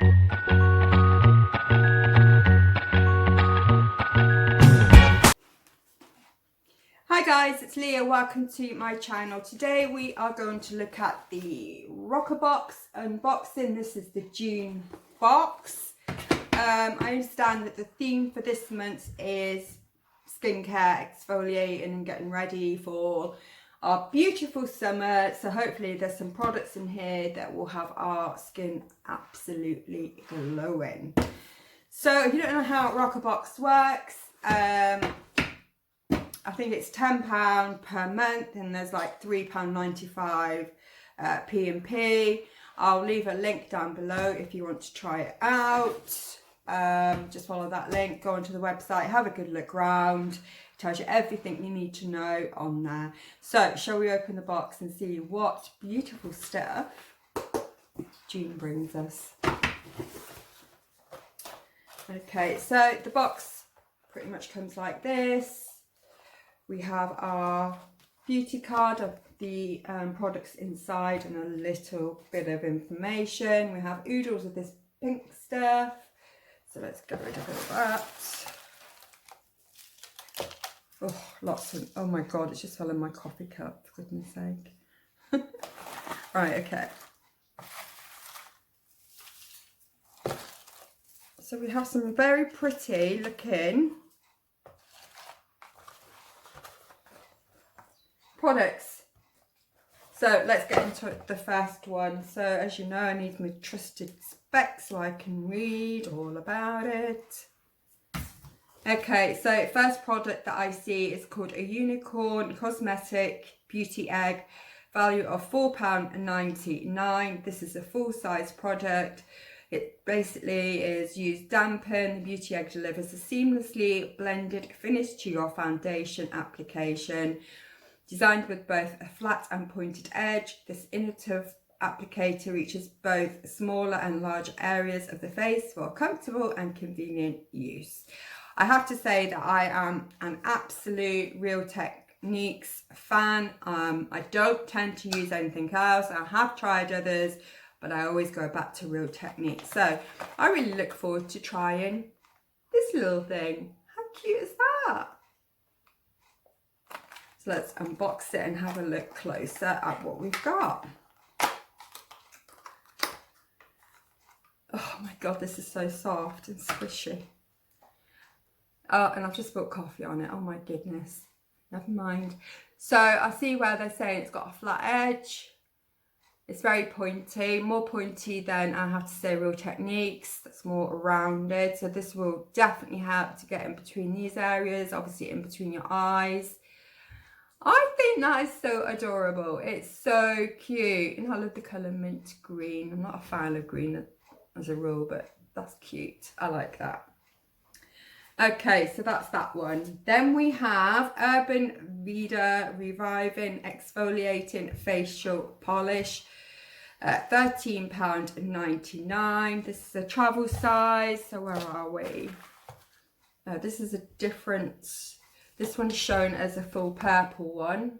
Hi guys, it's Leah. Welcome to my channel. Today we are going to look at the Roccabox unboxing. This is the June box. I understand that the theme for this month is skincare, exfoliating and getting ready for our beautiful summer. So hopefully there's some products in here that will have our skin absolutely glowing. So if you don't know how Roccabox works, I think it's £10 per month and there's like £3.95 P&P. I'll leave a link down below if you want to try it out. Just follow that link, go onto the website, have a good look around. It tells you everything you need to know on there. So shall we open the box and see what beautiful stuff June brings us. Okay, so the box pretty much comes like this. We have our beauty card of the products inside and a little bit of information. We have oodles of this pink stuff. So let's get rid of all that. Oh, lots of, oh my God, it's just fell in my coffee cup, for goodness sake. Right, okay. So we have some very pretty looking products. So let's get into the first one. So as you know, I need my trusted specs so I can read all about it. Okay, so first product that I see is called a Unicorn Cosmetic Beauty Egg, value of £4.99. This is a full-size product. It basically is used dampen. The beauty egg delivers a seamlessly blended finish to your foundation application. Designed with both a flat and pointed edge, this innovative applicator reaches both smaller and larger areas of the face for comfortable and convenient use. I have to say that I am an absolute Real Techniques fan. I don't tend to use anything else. I have tried others, but I always go back to Real Techniques. So I really look forward to trying this little thing. How cute is that? So let's unbox it and have a look closer at what we've got. Oh my God, this is so soft and squishy. Oh, and I've just spilled coffee on it. Oh my goodness. Never mind. So I see where they're saying it's got a flat edge. It's very pointy, more pointy than I have to say Real Techniques. That's more rounded. So this will definitely help to get in between these areas, obviously in between your eyes. I think that is so adorable. It's so cute. And I love the colour mint green. I'm not a fan of green as a rule, but that's cute. I like that. Okay, so that's that one. Then we have Urban Veda Reviving Exfoliating Facial Polish. £13.99. This is a travel size. So where are we? This is a different... This one's shown as a full purple one,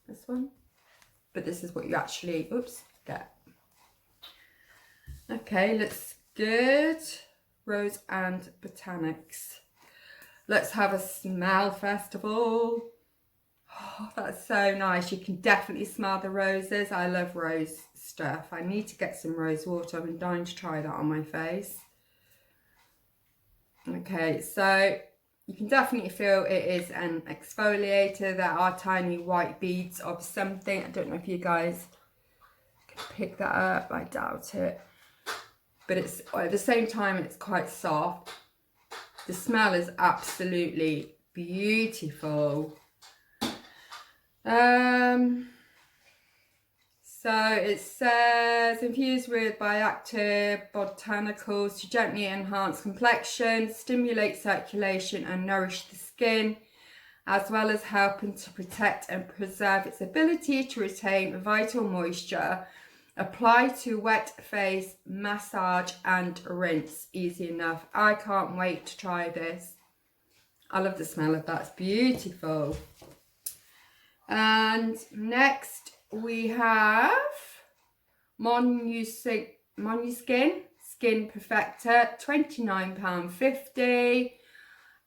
this one, but this is what you actually, oops, get. Okay, looks good. Rose and Botanics. Let's have a smell first of all. Oh, that's so nice. You can definitely smell the roses. I love rose stuff. I need to get some rose water. I've been dying to try that on my face. Okay, so you can definitely feel it is an exfoliator. There are tiny white beads of something. I don't know if you guys can pick that up. I doubt it. But it's at the same time, it's quite soft. The smell is absolutely beautiful. So it says infused with bioactive botanicals to gently enhance complexion, stimulate circulation and nourish the skin, as well as helping to protect and preserve its ability to retain vital moisture. Apply to wet face, massage and rinse. Easy enough. I can't wait to try this. I love the smell of that. It's beautiful. And next we have Monuskin Skin Perfector, £29.50.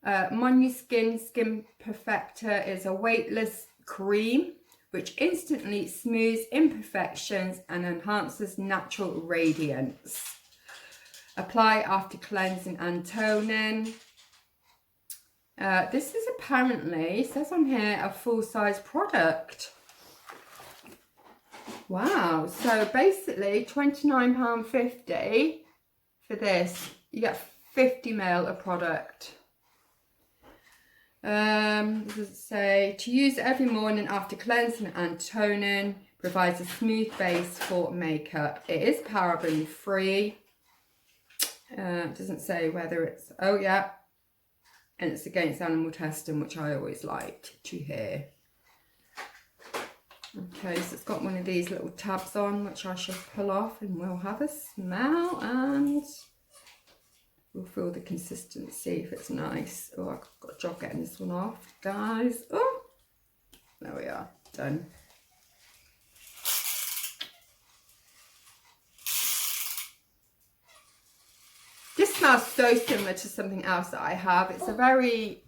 Moniskin Skin Perfector is a weightless cream which instantly smooths imperfections and enhances natural radiance. Apply after cleansing and toning. This is apparently, it says on here, a full-size product. Wow, so basically £29.50 for this. You get 50 ml of product. Does it say, to use every morning after cleansing and toning, provides a smooth base for makeup. It is paraben free. It doesn't say whether it's, oh yeah, and it's against animal testing, which I always liked to hear. Okay, so it's got one of these little tabs on, which I shall pull off, and we'll have a smell and we'll feel the consistency if it's nice. Oh, I've got a job getting this one off, guys. Oh, there we are, done. This smells so similar to something else that I have. It's a very,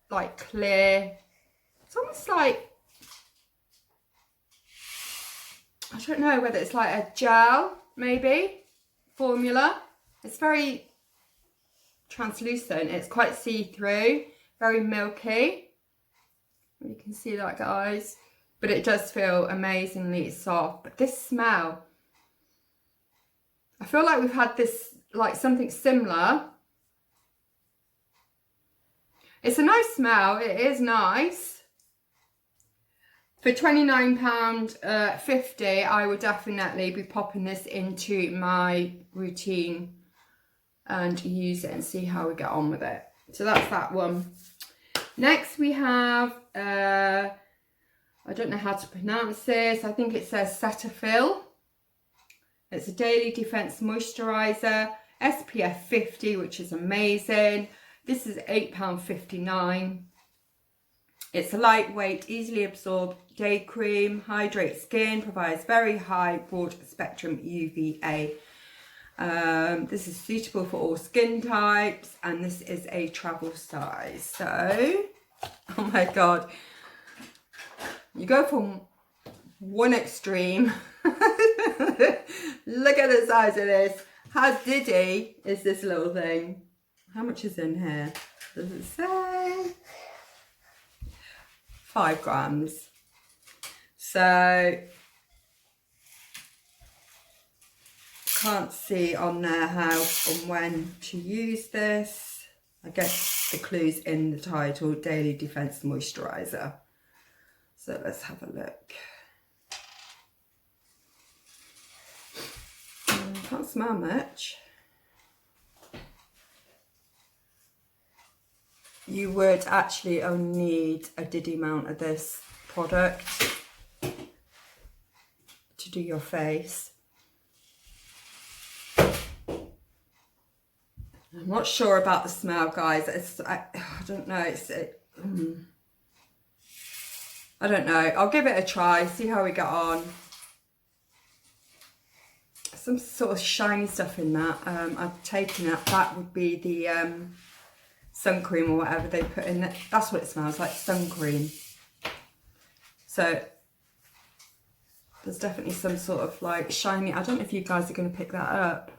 like, clear, it's almost like, I don't know whether it's like a gel, maybe, formula. It's very translucent. It's quite see-through, very milky. You can see that, guys. But it does feel amazingly soft. But this smell, I feel like we've had this, like something similar. It's a nice smell. It is nice. For £29.50, I would definitely be popping this into my routine and use it and see how we get on with it. So that's that one. Next we have, I don't know how to pronounce this. I think it says Cetaphil. It's a daily defense moisturizer, SPF 50, which is amazing. This is £8.59. It's a lightweight, easily absorbed day cream, hydrates skin, provides very high broad spectrum UVA. This is suitable for all skin types, and this is a travel size. So, oh my God, you go from one extreme. Look at the size of this. How diddy is this little thing? How much is in here? Does it say? 5 grams. So can't see on there how and when to use this. I guess the clue's in the title, Daily Defense Moisturizer. So let's have a look. Can't smell much. You would actually only need a diddy amount of this product to do your face. I'm not sure about the smell, guys. I don't know. I don't know. I'll give it a try, see how we get on. Some sort of shiny stuff in that. I've taken it. That would be the sun cream or whatever they put in it. That's what it smells like, sun cream. So there's definitely some sort of like shiny. I don't know if you guys are going to pick that up.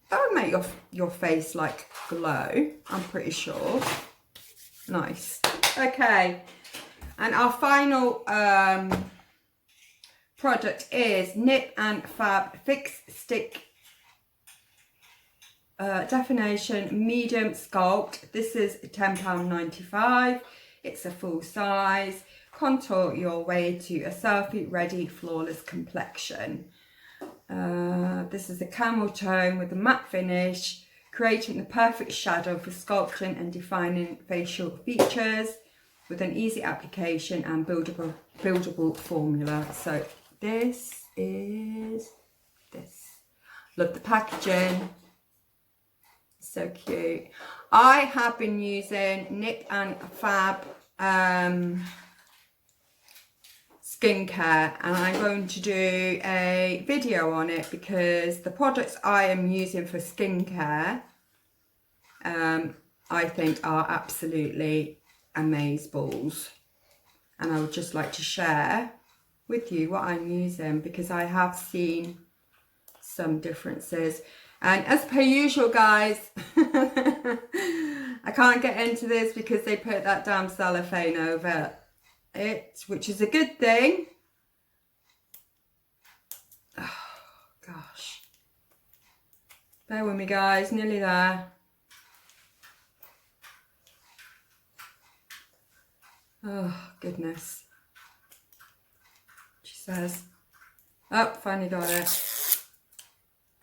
That would make your face like glow, I'm pretty sure. Nice. Okay, and our final product is Nip and Fab Fix Stick Definition Medium Sculpt. This is £10.95. It's a full size. Contour your way to a selfie ready flawless complexion. This is a camel tone with a matte finish, creating the perfect shadow for sculpting and defining facial features with an easy application and buildable formula. So this is this. Love the packaging. So cute. I have been using Nip and Fab Skin skincare, and I'm going to do a video on it because the products I am using for skincare I think are absolutely amazeballs, and I would just like to share with you what I'm using because I have seen some differences. And as per usual, guys, I can't get into this because they put that damn cellophane over it, which is a good thing. Oh gosh, bear with me, guys, nearly there. Oh goodness, she says. Oh, finally got it.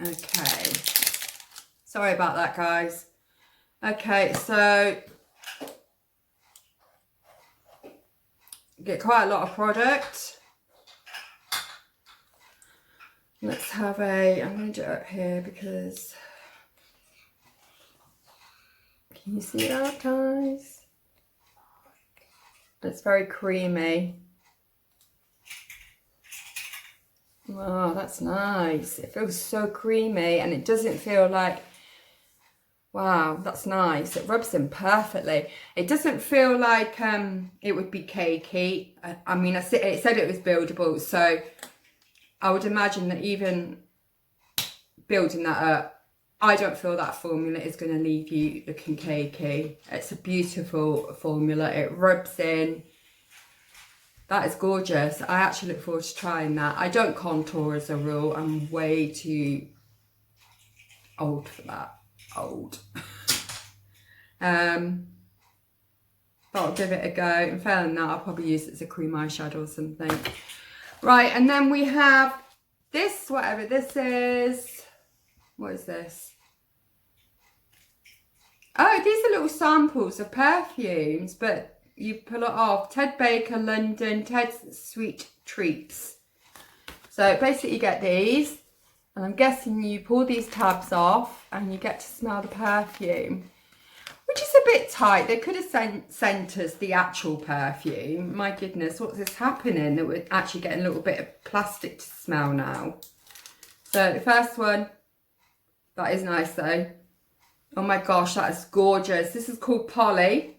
Okay, sorry about that, guys. Okay, so get quite a lot of product. Let's have I'm going to do it up here because, can you see that, guys? It's very creamy. Oh, that's nice. It feels so creamy and it doesn't feel like, wow, that's nice. It rubs in perfectly. It doesn't feel like it would be cakey. I mean, it said it was buildable, so I would imagine that even building that up, I don't feel that formula is going to leave you looking cakey. It's a beautiful formula. It rubs in. That is gorgeous. I actually look forward to trying that. I don't contour as a rule. I'm way too old for that. Old. But I'll give it a go. And failing that, I'll probably use it as a cream eyeshadow or something. Right, and then we have this, whatever this is. What is this? Oh, these are little samples of perfumes, but you pull it off. Ted Baker, London, Ted's Sweet Treats. So basically you get these, and I'm guessing you pull these tabs off and you get to smell the perfume, which is a bit tight. They could have sent us the actual perfume. My goodness, what's this happening that we're actually getting a little bit of plastic to smell now? So the first one, that is nice though. Oh my gosh, that is gorgeous. This is called Polly,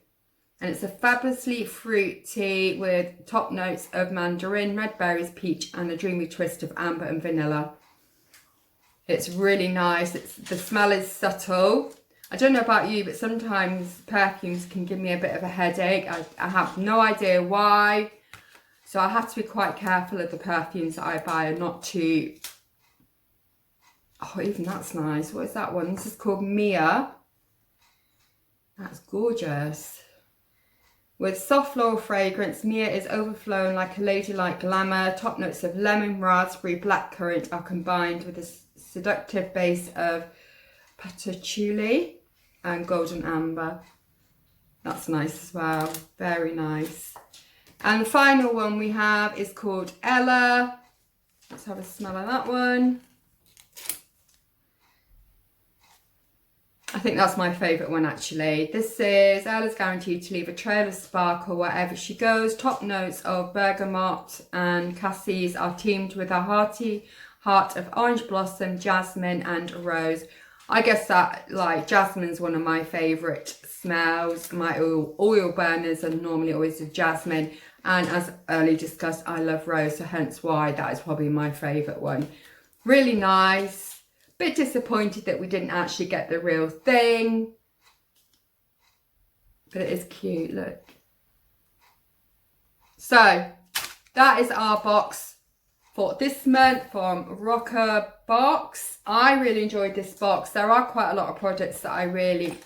and it's a fabulously fruity with top notes of mandarin, red berries, peach, and a dreamy twist of amber and vanilla. It's really nice. The smell is subtle. I don't know about you, but sometimes perfumes can give me a bit of a headache. I have no idea why. So I have to be quite careful of the perfumes that I buy and not to... Oh, even that's nice. What is that one? This is called Mia. That's gorgeous. With soft floral fragrance, Mia is overflowing like a ladylike glamour. Top notes of lemon, raspberry, blackcurrant are combined with a seductive base of patchouli and golden amber. That's nice as well. Very nice. And the final one we have is called Ella. Let's have a smell of that one. I think that's my favourite one actually. This is Ella's guaranteed to leave a trail of sparkle wherever she goes. Top notes of bergamot and cassis are teamed with a hearty heart of orange blossom, jasmine and rose. I guess that, like, jasmine's one of my favourite smells. My oil burners are normally always with jasmine, and as earlier discussed, I love rose, so hence why that is probably my favourite one. Really nice. Bit disappointed that we didn't actually get the real thing, but it is cute, look. So that is our box for this month from Roccabox. I really enjoyed this box. There are quite a lot of products that I really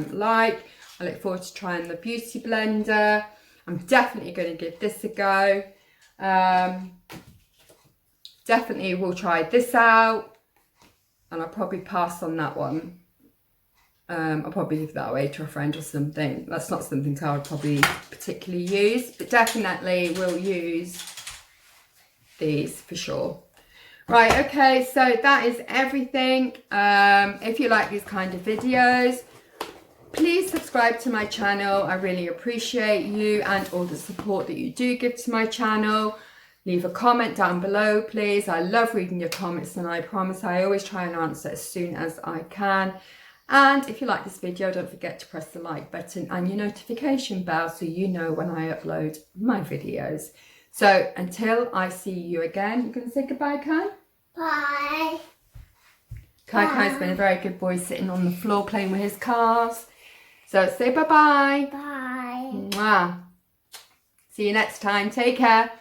like. I look forward to trying the beauty blender. I'm definitely going to give this a go. Definitely will try this out. And I'll probably pass on that one. I'll probably give that away to a friend or something. That's not something I would probably particularly use, but definitely will use these for sure. Right, okay, so that is everything. If you like these kind of videos, please subscribe to my channel. I really appreciate you and all the support that you do give to my channel. leave a comment down below, please. I love reading your comments, and I promise I always try and answer as soon as I can. And if you like this video, don't forget to press the like button and your notification bell so you know when I upload my videos. So until I see you again, you can say goodbye, Kai? Bye. Kai's been a very good boy, sitting on the floor playing with his cars. So say bye-bye. Bye. Mwah. See you next time. Take care.